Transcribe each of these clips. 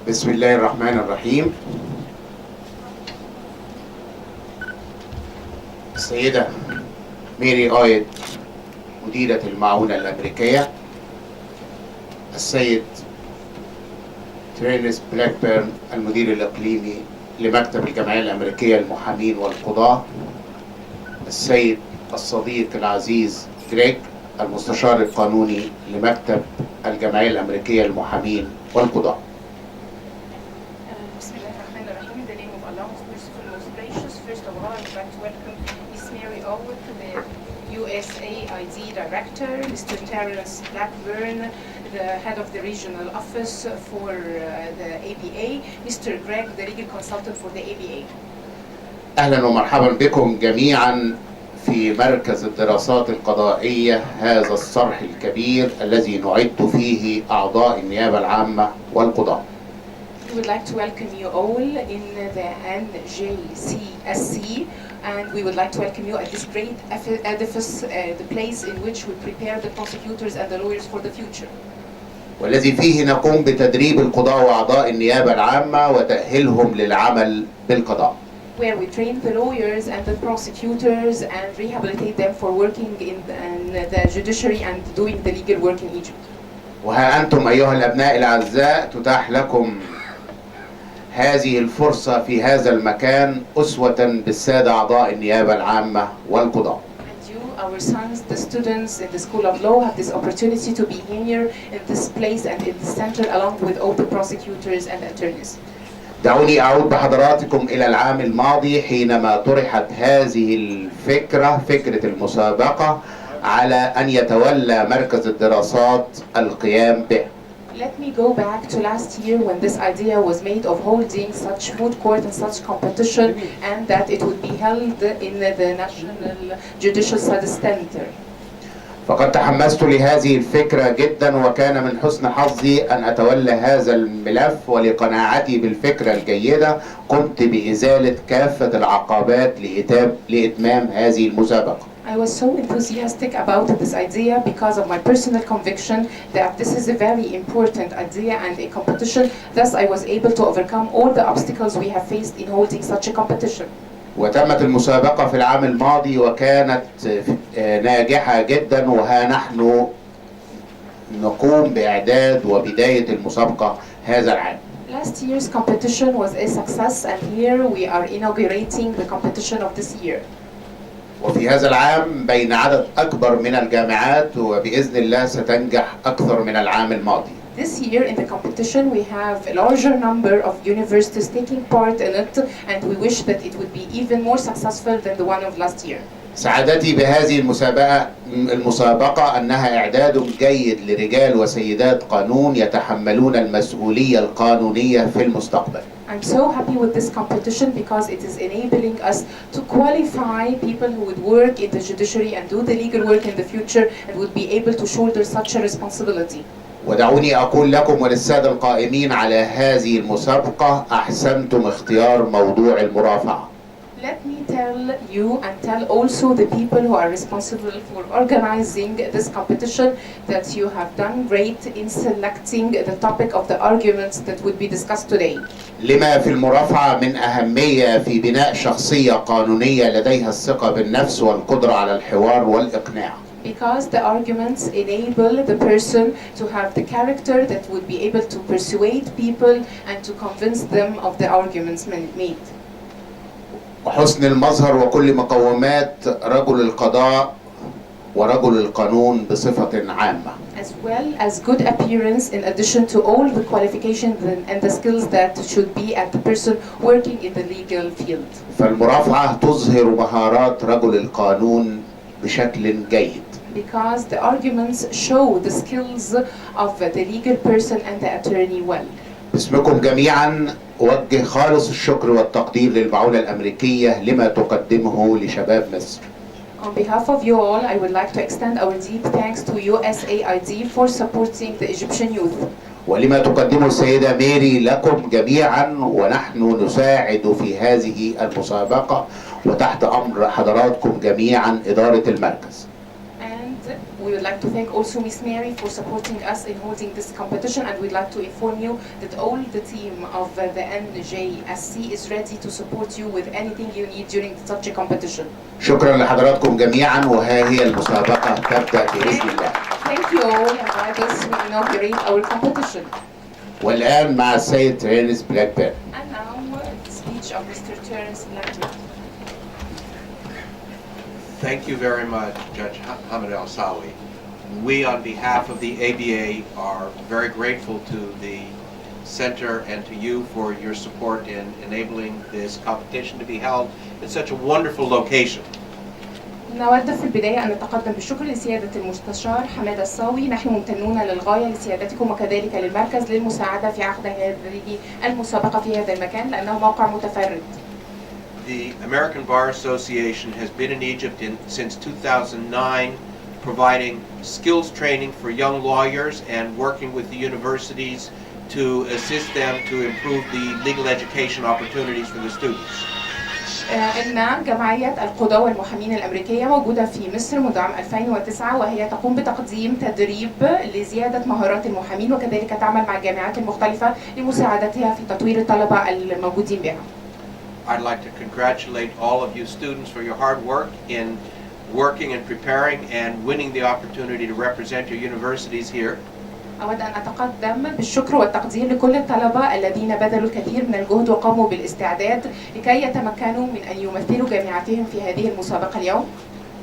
بسم الله الرحمن الرحيم. السيدة ميري آيد مديرة المعونة الأمريكية، السيد ترينس بلاكبيرن المدير الإقليمي لمكتب الجمعية الأمريكية للمحامين والقضاة، السيد الصديق العزيز جريج المستشار القانوني لمكتب الجمعية الأمريكية للمحامين والقضاة. بسم الله الرحمن الرحيم. In the name of Allah, most merciful, most gracious. First of all, I would like to welcome Ms. Mary Allwood, the USAID Director, Mr. Terrence Blackburn, the head of the regional office for the ABA, Mr. Greg, the legal consultant for the ABA. أهلا ومرحبا بكم جميعا في مركز الدراسات القضائية، هذا الصرح الكبير الذي نعد فيه أعضاء النيابة العامة والقضاة. We would like to welcome you all in the NJCSC, and we would like to welcome you at this great edifice, the place in which we prepare the prosecutors and the lawyers for the future. والذي فيه نقوم بتدريب القضاة وأعضاء النيابة العامة وتأهيلهم للعمل بالقضاء. Where we train the lawyers and the prosecutors and rehabilitate them for working in the judiciary and doing the legal work in Egypt. وها أنتم أيها الأبناء الأعزاء، تتاح لكم هذه الفرصة في هذا المكان أسوة بالسادة أعضاء النيابة العامة والقضاء. And you, our sons, the students in the School of Law, have this opportunity to be here in this place and in the center along with all the prosecutors and attorneys. دعوني أعود بحضراتكم إلى العام الماضي حينما طرحت هذه الفكرة، فكرة المسابقة، على أن يتولى مركز الدراسات القيام به. Let me go back to last year when this idea was made of holding such moot court and such competition, and that it would be held in the National Judicial Studies Center. فقد تحمست لهذه الفكرة جدا، وكان من حسن حظي أن أتولى هذا الملف، ولقناعتي بالفكرة الجيدة قمت بإزالة كافة العقبات لإتمام هذه المسابقة. I was so enthusiastic about this idea because of my personal conviction that this is a very important idea and a competition. Thus, I was able to overcome all the obstacles we have faced in holding such a competition. وتمت المسابقة في العام الماضي وكانت ناجحة جدا، وها نحن نقوم بإعداد وبداية المسابقة هذا العام. Last year's competition was a success, and here we are inaugurating the competition of this year. وفي هذا العام بين عدد أكبر من الجامعات، وبإذن الله ستنجح أكثر من العام الماضي. This year in the competition we have a larger number of universities taking part in it, and we wish that it would be even more successful than the one of last year. سعادتي بهذه المسابقة أنها إعداد جيد لرجال وسيدات قانون يتحملون المسؤولية القانونية في المستقبل. I'm so happy with this competition because it is enabling us to qualify people who would work in the judiciary and do the legal work in the future and would be able to shoulder such a responsibility. ودعوني أقول لكم وللسادة القائمين على هذه المسابقة، أحسنتم اختيار موضوع المرافعة. Let me tell you and tell also the people who are responsible for organizing this competition that you have done great in selecting the topic of the arguments that would be discussed today. لما في المرافعة من أهمية في بناء شخصية قانونية لديها الثقة بالنفس والقدرة على الحوار والإقناع. Because the arguments enable the person to have the character that would be able to persuade people and to convince them of the arguments made. وحسن المظهر وكل مقومات رجل القضاء ورجل القانون بصفة عامة. As well as good appearance in addition to all the qualifications and the skills that should be at the person working in the legal field. فالمرافعة تظهر مهارات رجل القانون بشكل جيد. Because the arguments show the skills of the legal person and the attorney well. باسمكم جميعا أوجه خالص الشكر والتقدير للمعونة الأمريكية لما تقدمه لشباب مصر. On behalf of you all, I would like to extend our deep thanks to USAID for supporting the Egyptian youth. ولما تقدمه السيدة ميري لكم جميعا، ونحن نساعد في هذه المسابقة وتحت أمر حضراتكم جميعا إدارة المركز. And We would like to thank also Miss Mary for supporting us in holding this competition, and we'd like to inform you that all the team of the NJSC is ready to support you with anything you need during such a competition. شكرا لحضراتكم جميعا، وها هي المسابقة تبدأ بإذن الله. Thank you all, and let us inaugurate our competition. والآن مع السيد ترينس بلاكبيرن. And now the speech of Mr. Terence Blackburn. Thank you very much, Judge Hamid Al-Sawi. We, on behalf of the ABA, are very grateful to the Center and to you for your support in enabling this competition to be held in such a wonderful location. نود في البداية أن نتقدم بالشكر لسيادة المستشار حماد الصاوي. نحن ممتنون للغاية لسيادتكم وكذلك للمركز للمساعدة في عقد هذه المسابقة في هذا المكان لأنه موقع متفرد. The American Bar Association has been in Egypt since 2009, providing skills training for young lawyers and working with the universities to assist them to improve the legal education opportunities for the students. إن جمعية القضاة والمحامين الأمريكية موجودة في مصر منذ عام 2009، وهي تقوم بتقديم تدريب لزيادة مهارات المحامين وكذلك تعمل مع الجامعات المختلفة لمساعدتها في تطوير الطلبة الموجودين بها. I'd like to congratulate all of you students for your hard work in working and preparing and winning the opportunity to represent your universities here. أود أن أتقدم بالشكر والتقدير لكل الطلبة الذين بذلوا الكثير من الجهد وقاموا بالاستعداد لكي يتمكنوا من أن يمثلوا جامعاتهم في هذه المسابقة اليوم.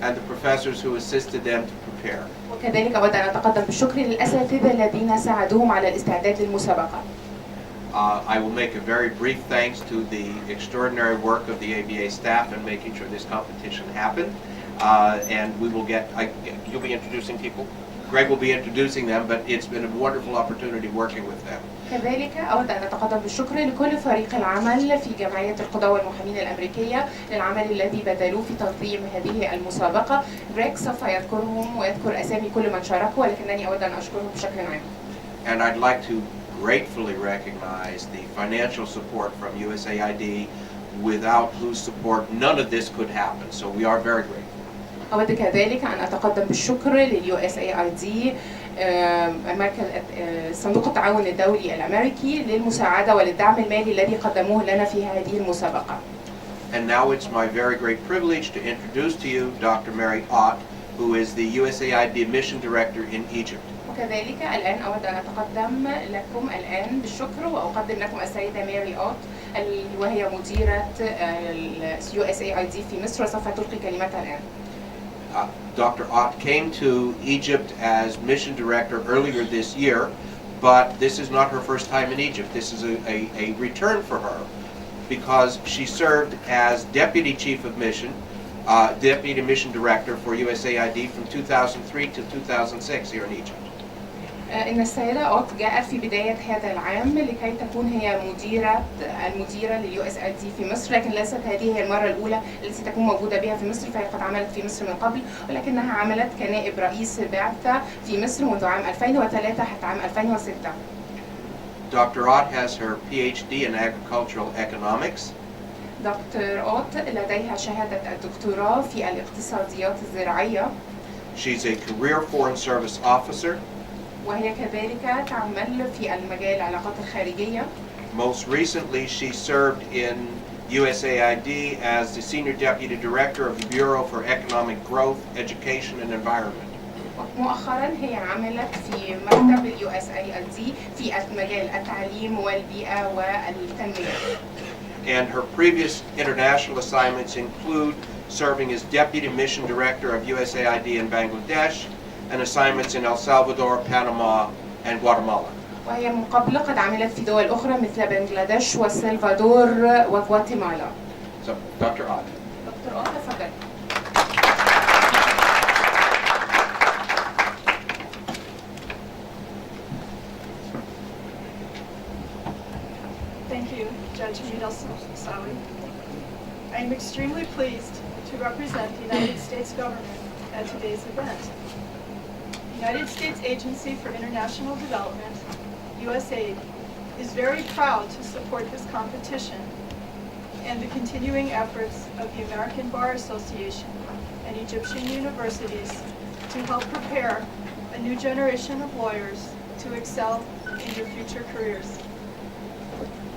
And the professors who assisted them to prepare. وكذلك أود أن أتقدم بالشكر للأساتذة الذين ساعدوهم على الاستعداد للمسابقة. I will make a very brief thanks to the extraordinary work of the ABA staff in making sure this competition happened. And we will you'll be introducing people. Greg will be introducing them, but it's been a wonderful opportunity working with them. كذلك أود أن أتقدم بالشكر لكل فريق العمل في جمعية القضاة والمحامين الأمريكية للعمل الذي بذلوه في تنظيم هذه المسابقة. جريج سوف يذكرهم ويذكر أسامي كل من شاركوا، ولكنني أود أن أشكرهم بشكل عام. And I'd like to gratefully recognize the financial support from USAID, without whose support none of this could happen. So we are very grateful. أود كذلك أن أتقدم بالشكر للUSAID مركز صندوق التعاون الدولي الأمريكي للمساعدة وللدعم المالي الذي قدموه لنا في هذه المسابقة. And now it's my very great privilege to introduce to you Dr. Mary Ott, who is the USAID Mission Director in Egypt. وكذلك الآن أود أن أتقدم لكم الآن بالشكر وأقدم لكم السيدة ماري أوت وهي مديرة USAID في مصر وسوف تلقي كلمتها الآن. Dr. Ott came to Egypt as mission director earlier this year, but this is not her first time in Egypt. This is a return for her because she served as deputy chief of mission, deputy mission director for USAID from 2003 to 2006 here in Egypt. إن السيدة أوت جاءت في بداية هذا العام لكي تكون هي المديرة للUSAID في مصر، لكن ليست هذه هي المرة الأولى التي تكون موجودة بها في مصر، فهي قد عملت في مصر من قبل، ولكنها عملت كنائب رئيس بعثة في مصر منذ عام 2003 حتى عام 2006. Dr. Ott has her PhD in agricultural economics. دكتور أوت لديها شهادة الدكتوراه في الاقتصاديات الزراعية. She's a career foreign service officer. وهي كذلك تعمل في المجال العلاقات الخارجية. Most recently, she served in USAID as the Senior Deputy Director of the Bureau for Economic Growth, Education and Environment. مؤخرا هي عملت في مكتب USAID في مجال التعليم والبيئة والتنمية. And her previous international assignments include serving as Deputy Mission Director of USAID in Bangladesh, and assignments in El Salvador, Panama, and Guatemala. وهي من قبل قد عملت في دول أخرى مثل بنغلاديش والسلفادور وغواتيمالا. So, Dr. Ott. دكتور أوت تفضل. Thank you, Judge Hamid Al-Sawi. I am extremely pleased to represent the United States government at today's event. The United States Agency for International Development, USAID, is very proud to support this competition and the continuing efforts of the American Bar Association and Egyptian universities to help prepare a new generation of lawyers to excel in your future careers.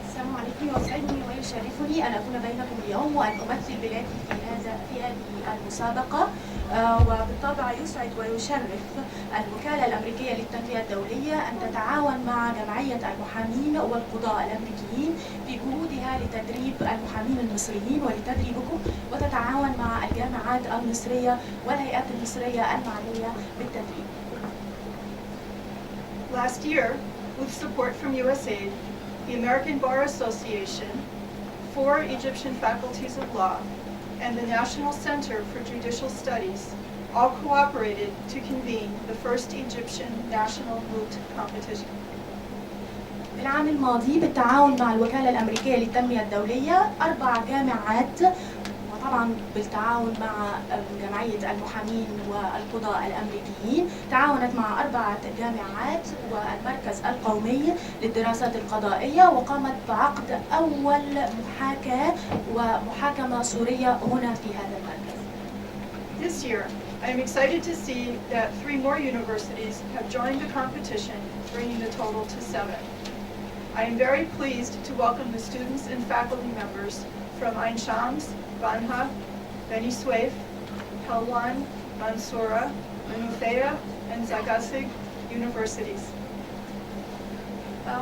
السلام عليكم، يسعدني ويشرفني أن أكون بينكم اليوم وأن أمثل بلادي في هذه المسابقة. وبالطبع يسعد ويشرف الوكالة الأمريكية للتنمية الدولية أن تتعاون مع جمعية المحامين والقضاء الأمريكيين في جهودها لتدريب المحامين المصريين ولتدريبكم، وتتعاون مع الجامعات المصرية والهيئات المصرية المعنية بالتدريب. Last year, with support from USAID, the American Bar Association, 4 Egyptian faculties of law, and the National Center for Judicial Studies all cooperated to convene the first Egyptian national moot competition. العام الماضي بالتعاون مع الوكالة الأمريكية للتنمية الدولية 4 جامعات، وطبعا بالتعاون مع جمعية المحامين والقضاء الأمريكيين، تعاونت مع 4 جامعات والمركز القومي للدراسات القضائية، وقامت بعقد أول محاكاة ومحاكمة صورية هنا في هذا المركز. This year, I am excited to see that 3 more universities have joined the competition, bringing the total to 7. I am very pleased to welcome the students and faculty members from Ain Shams, Banha, Beni Suef, Helwan, Mansoura, Manufea, and Zagasig universities.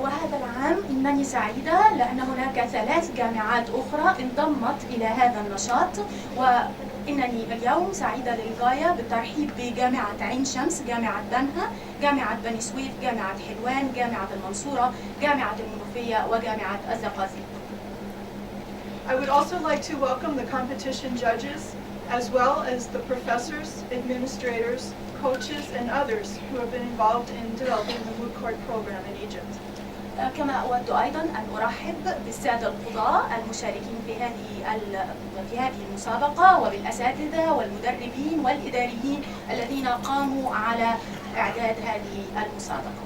وهذا العام إنني سعيدة لأن هناك 3 جامعات أخرى انضمت إلى هذا النشاط، وإنني اليوم سعيدة للغاية بالترحيب بجامعة عين شمس، جامعة بنها، جامعة بني سويف، جامعة حلوان، جامعة المنصورة، جامعة المنوفية، وجامعة الزقازيق. I would also like to welcome the competition judges, as well as the professors, administrators, coaches, and others who have been involved in developing the moot court program in Egypt. كما أود أيضا أن أرحب بالسادة القضاة المشاركين في هذه المسابقة، وبالأساتذة والمدربين والإداريين الذين قاموا على إعداد هذه المسابقة.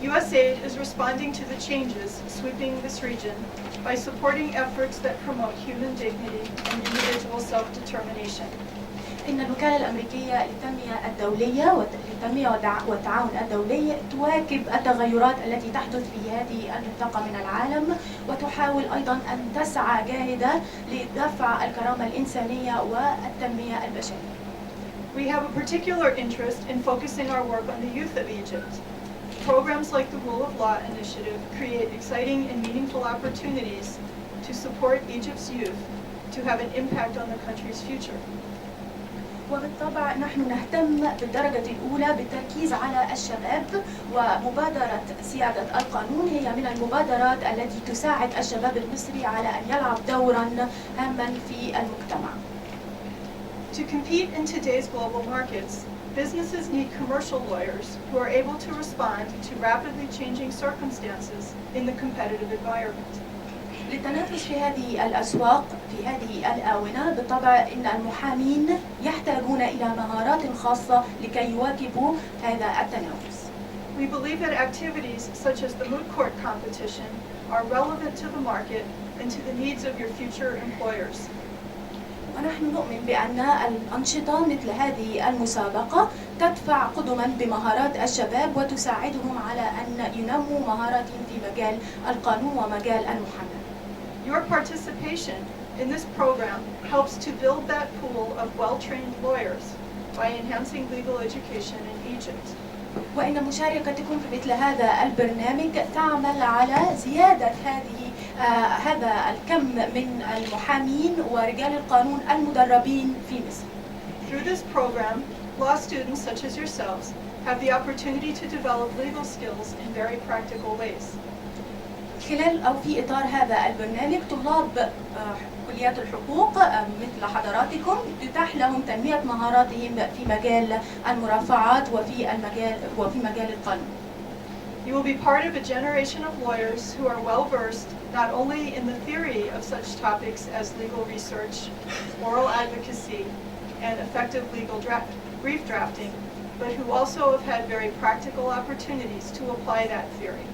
USAID is responding to the changes sweeping this region by supporting efforts that promote human dignity and individual self-determination. إن الوكالة الأمريكية للتنمية والتعاون الدولي تواكب التغيرات التي تحدث في هذه المنطقة من العالم، وتحاول أيضا أن تسعى جاهدة لدفع الكرامة الإنسانية والتنمية البشرية. We have a particular interest in focusing our work on the youth of Egypt. Programs like the Rule of Law Initiative create exciting and meaningful opportunities to support Egypt's youth to have an impact on the country's future. وبالطبع نحن نهتم بالدرجة الأولى بالتركيز على الشباب، ومبادرة سيادة القانون هي من المبادرات التي تساعد الشباب المصري على أن يلعب دورا هاما في المجتمع. To compete in today's global markets, businesses need commercial lawyers who are able to respond to rapidly changing circumstances in the competitive environment. للتنافس في هذه الأسواق في هذه الآونة بالطبع إن المحامين يحتاجون إلى مهارات خاصة لكي يواكبوا هذا التنافس. We believe that activities such as the moot court competition are relevant to the market and to the needs of your future employers. ونحن نؤمن بأن الأنشطة مثل هذه المسابقة تدفع قدما بمهارات الشباب وتساعدهم على أن ينموا مهاراتهم في مجال القانون ومجال المحاماة. Your participation in this program helps to build that pool of well-trained lawyers by enhancing legal education in Egypt. وإن مشاركتكم في مثل هذا البرنامج تعمل على زيادة هذا الكم من المحامين ورجال القانون المدربين في مصر. Through this program, law students such as yourselves have the opportunity to develop legal skills in very practical ways. خلال أو في إطار هذا البرنامج طلاب كليات الحقوق مثل حضراتكم يتاح لهم تنمية مهاراتهم في مجال المرافعات وفي مجال القانون. You will be part of a generation of lawyers who are well-versed not only in the theory of such topics as legal research, oral advocacy, and effective legal brief drafting, but who also have had very practical opportunities to apply that theory.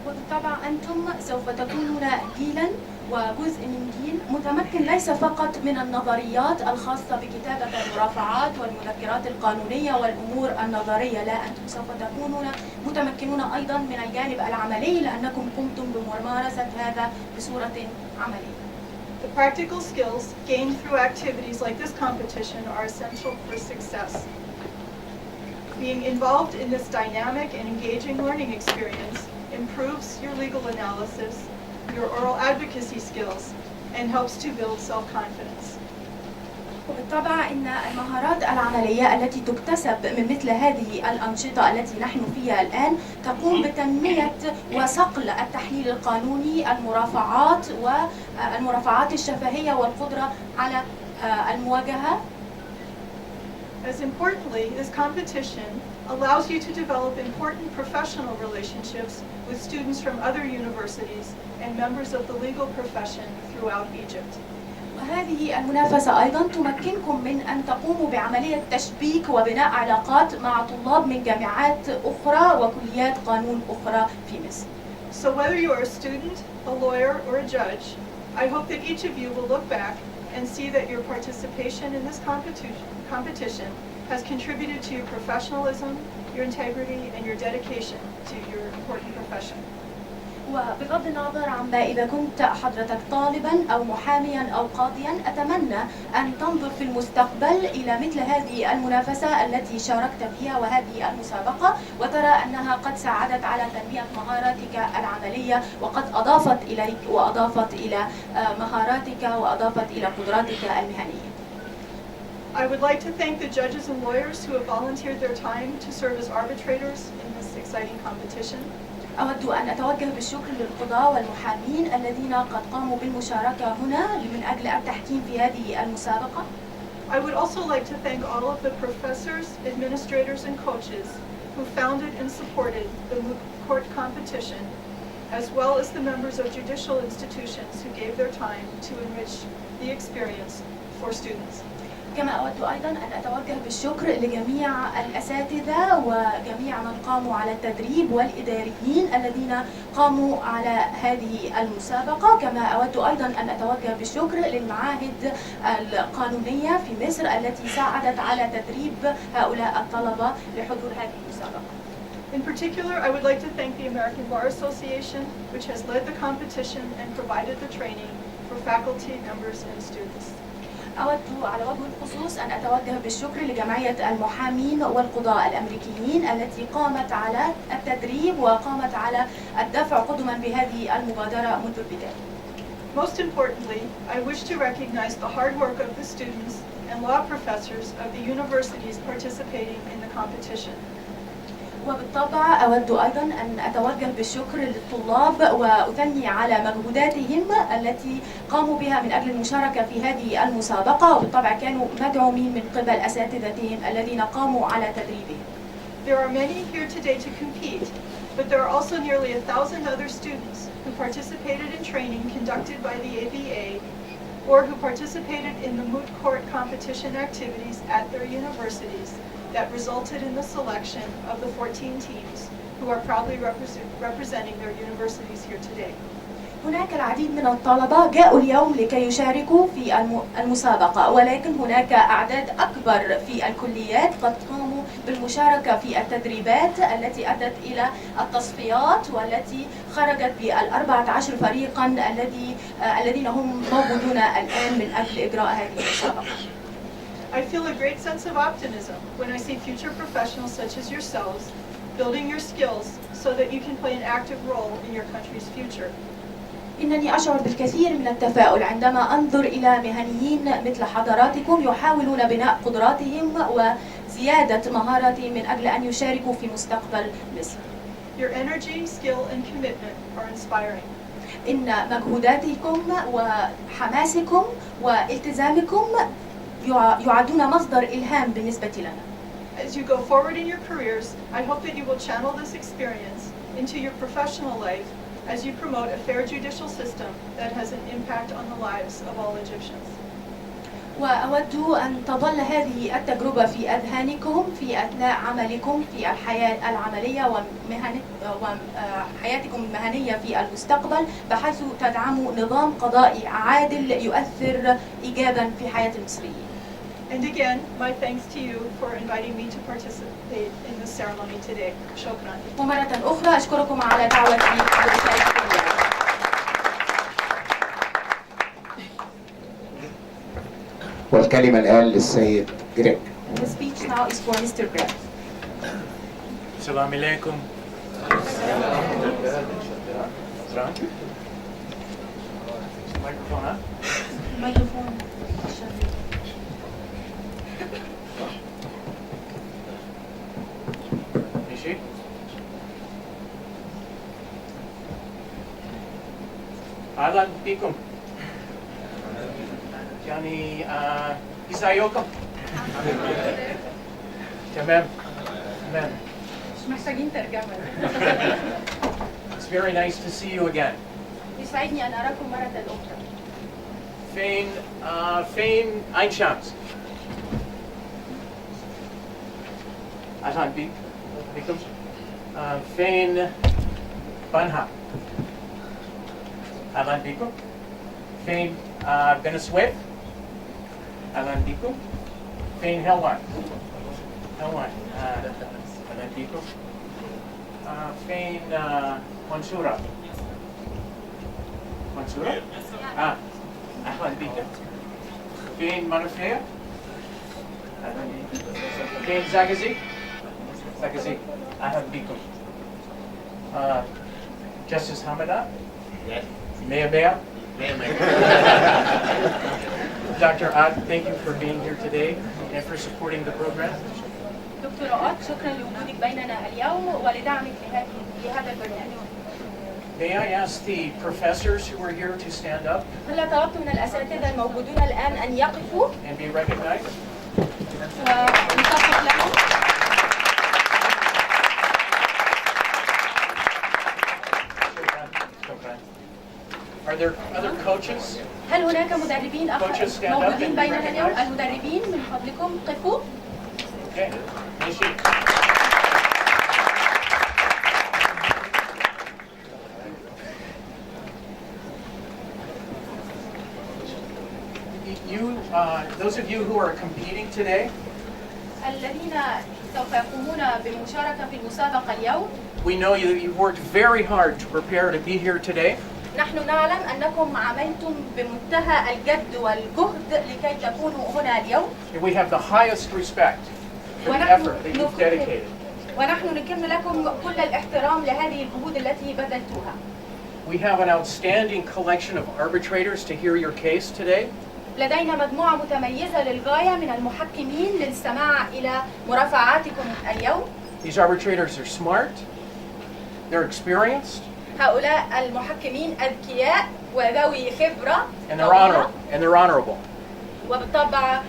وبالطبع أنتم سوف تكونون جيلا وجزء من دين متمكن ليس فقط من النظريات الخاصة بكتابة المرافعات والمذكرات القانونية والأمور النظرية، لا، أنتم سوف تكونون متمكنون أيضا من الجانب العملي لأنكم قمتم بممارسة هذا بصورة عملية. The practical skills gained through activities like this competition are essential for success. Being involved in this dynamic and engaging learning experience improves your legal analysis, your oral advocacy skills, and helps to build self-confidence. وبالطبع إن المهارات العملية التي تكتسب من مثل هذه الأنشطة التي نحن فيها الآن تقوم بتنمية وصقل التحليل القانوني، المرافعات الشفهية والقدرة على المواجهة. As importantly, this competition allows you to develop important professional relationships with students from other universities and members of the legal profession throughout Egypt. وهذه المنافسة أيضا تمكنكم من أن تقوموا بعملية تشبيك وبناء علاقات مع طلاب من جامعات أخرى وكليات قانون أخرى في مصر. So whether you are a student, a lawyer, or a judge, I hope that each of you will look back and see that your participation in this competition has contributed to your professionalism, your integrity, and your dedication to your important profession. وبغض النظر عما إذا كنت حضرتك طالبا أو محاميا أو قاضيا، أتمنى أن تنظر في المستقبل إلى مثل هذه المنافسة التي شاركت فيها وهذه المسابقة وترى أنها قد ساعدت على تنمية مهاراتك العملية وقد أضافت إليك وأضافت إلى مهاراتك وأضافت إلى قدراتك المهنية. I would like to thank the judges and lawyers who have volunteered their time to serve as arbitrators in this exciting competition. أود أن أتوجه بالشكر للقضاة والمحامين الذين قد قاموا بالمشاركة هنا من أجل التحكيم في هذه المسابقة. I would also like to thank all of the professors, administrators, and coaches who founded and supported the Moot Court competition, as well as the members of judicial institutions who gave their time to enrich the experience for students. كما أود أيضا أن أتوجه بالشكر لجميع الأساتذة وجميع من قاموا على التدريب والإداريين الذين قاموا على هذه المسابقة. كما أود أيضا أن أتوجه بالشكر للمعاهد القانونية في مصر التي ساعدت على تدريب هؤلاء الطلبة لحضور هذه المسابقة. In particular, I would like to thank the American Bar Association, which has led the competition and provided the training for faculty, members, and students. أود على وجه الخصوص أن أتوجه بالشكر لجمعية المحامين والقضاء الأمريكيين التي قامت على التدريب وقامت على الدفع قدما بهذه المبادرة منذ البداية. Most importantly, I wish to recognize the hard work of the students and law professors of the universities participating in the competition. وبالطبع أود أيضا أن أتوجه بالشكر للطلاب وأثني على مجهوداتهم التي قاموا بها من أجل المشاركة في هذه المسابقة، وبالطبع كانوا مدعومين من قبل أساتذتهم الذين قاموا على تدريبهم. There are many here today to compete, but there are also nearly 1,000 other students who participated in training conducted by the ABA or who participated in the Moot Court competition activities at their universities that resulted in the selection of the 14 teams who are proudly representing their universities here today. هناك العديد من الطلبة جاءوا اليوم لكي يشاركوا في المسابقة، ولكن هناك أعداد أكبر في الكليات قد قاموا بالمشاركة في التدريبات التي أدت إلى التصفيات والتي خرجت بال14 فريقا الذين هم موجودون الآن من أجل إجراء هذه المسابقة. I feel a great sense of optimism when I see future professionals such as yourselves building your skills so that you can play an active role in your country's future. إنني أشعر بالكثير من التفاؤل عندما أنظر إلى مهنيين مثل حضراتكم يحاولون بناء قدراتهم وزيادة مهاراتهم من أجل أن يشاركوا في مستقبل مصر. Your energy, skill, and commitment are inspiring. إن مجهوداتكم وحماسكم والتزامكم يعدون مصدر إلهام بالنسبة لنا. As you go forward in your careers, I hope that you will channel this experience into your professional life as you promote a fair judicial system that has an impact on the lives of all Egyptians. وأود أن تظل هذه التجربة في أذهانكم في أثناء عملكم في الحياة العملية وحياتكم المهنية في المستقبل، بحيث تدعموا نظام قضائي عادل يؤثر إيجابا في حياة المصريين. And again, my thanks to you for inviting me to participate in this ceremony today. Shukran. ومرة أخرى أشكركم على دعوتي لمشاركتكم اليوم. والكلمة الآن للسيد جريج. The speech now is for Mr. Greg. السلام عليكم. Microphone on? Microphone. ماشي؟ أهلا بكم. يعني ازيكم؟ تمام. تمام. مش محتاجين ترجمة. It's very nice to see you again. يسعدني أن أراكم مرة أخرى. فين عين شمس؟ أهلا بكم. فين بنها؟ أهلا بكم. فين بني سويف؟ أهلا بكم. فين هلوان؟ هلوان. أهلا بكم. فين منصورة؟ منصورة؟ أهلا بكم. فين منوفية؟ أهلا بكم. فين زاغزي؟ زاغزي. أهلا بكم. Justice Hamada? Yes. Mayor? Dr. Ott, thank you for being here today and for supporting the program. دكتور أوت، شكرا لوجودك بيننا اليوم ولدعمك لهذا البرنامج. May I ask the professors who are here to stand up هلا طلبت من الأساتذة الموجودين الآن أن يقفوا and be recognized? ونصفق لهم. Are there other coaches? هل هناك مدربين Coaches stand up موجودين and be بيننا اليوم؟ recognized. المدربين من فضلكم قفوا. Okay. Nishi. Those of you who are competing today, الذين سوف يقومون بالمشاركة في المسابقة اليوم، we know you've worked very hard to prepare to be here today. نحن نعلم أنكم عملتم بمنتهى الجد والجهد لكي تكونوا هنا اليوم. We have the highest respect for the effort that you've dedicated. ونحن نكن لكم كل الاحترام لهذه الجهود التي بذلتوها. We have an outstanding collection of arbitrators to hear your case today. لدينا مجموعة متميزة للغاية من المحكمين للسماع إلى مرافعاتكم اليوم. These arbitrators are smart, they're experienced, هؤلاء المحكمين أذكياء وذوي خبرة and طويلة، they're honorable. وبالطبع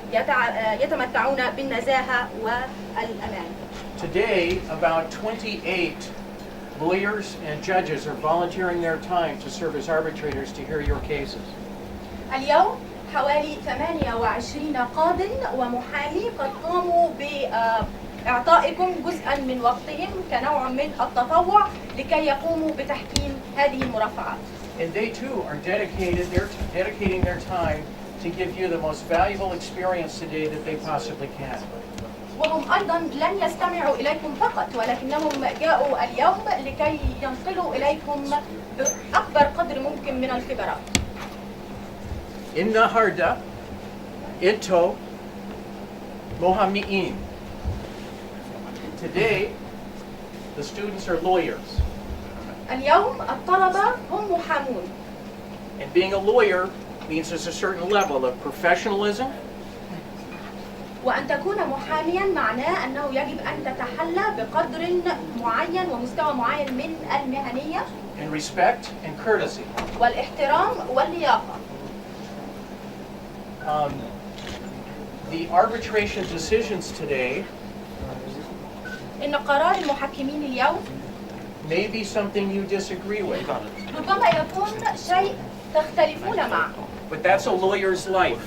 يتمتعون بالنزاهة والأمان. Today, about 28 lawyers and judges are volunteering their time to serve as arbitrators to hear your cases. اليوم حوالي 28 قاضٍ ومحامي قد قاموا بإعطائكم جزءاً من وقتهم كنوع من التطوع لكي يقوموا بتحكيم هذه المرافعات. And they too are dedicating their time to give you the most valuable experience today that they possibly can. وهم أيضاً لن يستمعوا إليكم فقط، ولكنهم جاءوا اليوم لكي ينقلوا إليكم بأكبر قدر ممكن من الخبرات. النهارده انتو محامين. Today, the students are lawyers. اليوم الطلبة هم محامون. And being a lawyer means there's a certain level of professionalism, وأن تكون محامياً معناه أنه يجب أن تتحلى بقدر معين ومستوى معين من المهنية and respect and courtesy. والاحترام واللياقة. The arbitration decisions today إن قرار المحكمين اليوم may be something you disagree with, ربما يكون شيء تختلفون معه. but that's a lawyer's life.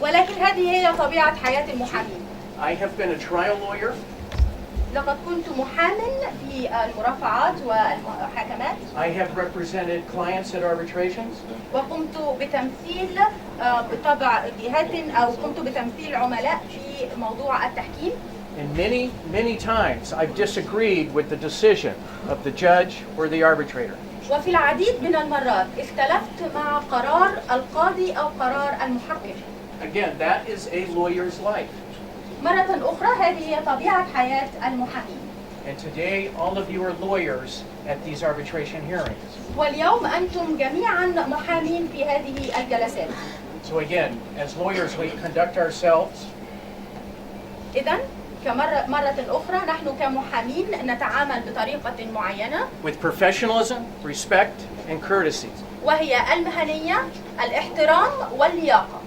ولكن هذه هي طبيعة حياة المحامين. I have been a trial lawyer. لقد كنت محامٍ في المرافعات والمحاكمات. I have represented clients at arbitrations. وقمت بتمثيل بطبع جهات أو قمت بتمثيل عملاء في موضوع التحكيم. And many times I've disagreed with the decision of the judge or the arbitrator. وفي العديد من المرات اختلفت مع قرار القاضي أو قرار المحكم. Again, that is a lawyer's life. مرة أخرى هذه هي طبيعة حياة المحامين. And today, all of you are lawyers at these arbitration hearings. واليوم أنتم جميعا محامين في هذه الجلسات. So again, as lawyers, we conduct ourselves إذن مرة أخرى نحن كمحامين نتعامل بطريقة معينة with professionalism, respect, and courtesy. وهي المهنية، الاحترام واللياقة.